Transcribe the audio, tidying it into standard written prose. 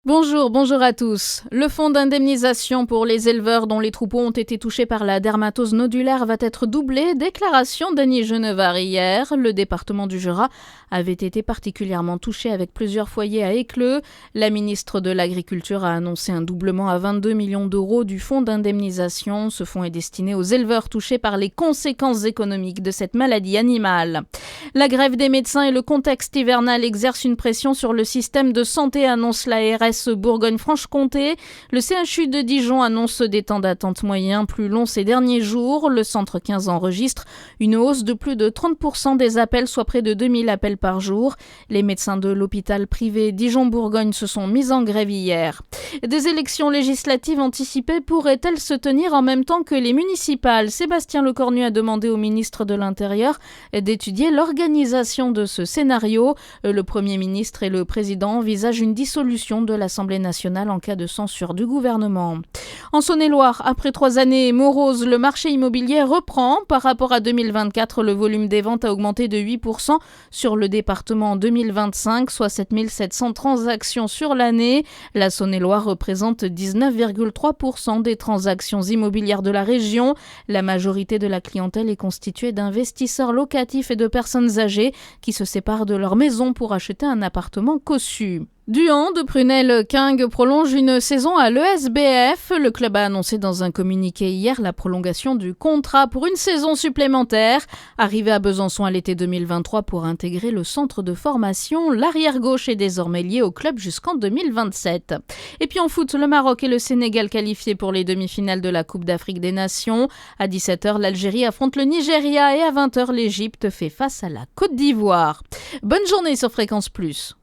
Bonjour à tous. Le fonds d'indemnisation pour les éleveurs dont les troupeaux ont été touchés par la dermatose nodulaire va être doublé. Déclaration d'Annie Genevard hier. Le département du Jura avait été particulièrement touché avec plusieurs foyers à Écleux. La ministre de l'Agriculture a annoncé un doublement à 22 millions d'euros du fonds d'indemnisation. Ce fonds est destiné aux éleveurs touchés par les conséquences économiques de cette maladie animale. La grève des médecins et le contexte hivernal exercent une pression sur le système de santé, annonce l'ARS Bourgogne-Franche-Comté. Le CHU de Dijon annonce des temps d'attente moyens plus longs ces derniers jours. Le centre 15 enregistre une hausse de plus de 30% des appels, soit près de 2000 appels par jour. Les médecins de l'hôpital privé Dijon-Bourgogne se sont mis en grève hier. Des élections législatives anticipées pourraient-elles se tenir en même temps que les municipales ? Sébastien Lecornu a demandé au ministre de l'Intérieur d'étudier l'organisation de ce scénario. Le Premier ministre et le Président envisagent une dissolution de l'Assemblée nationale en cas de censure du gouvernement. En Saône-et-Loire, après 3 années moroses, le marché immobilier reprend. Par rapport à 2024, le volume des ventes a augmenté de 8% sur le département en 2025, soit 7700 transactions sur l'année. La Saône-et-Loire représente 19,3% des transactions immobilières de la région. La majorité de la clientèle est constituée d'investisseurs locatifs et de personnes âgées qui se séparent de leur maison pour acheter un appartement cossu. Duhan de Prunel-King prolonge une saison à l'ESBF. Le club a annoncé dans un communiqué hier la prolongation du contrat pour une saison supplémentaire. Arrivé à Besançon à l'été 2023 pour intégrer le centre de formation, l'arrière-gauche est désormais lié au club jusqu'en 2027. Et puis en foot, le Maroc et le Sénégal qualifiés pour les demi-finales de la Coupe d'Afrique des Nations. À 17h, l'Algérie affronte le Nigeria et à 20h, l'Égypte fait face à la Côte d'Ivoire. Bonne journée sur Fréquence Plus.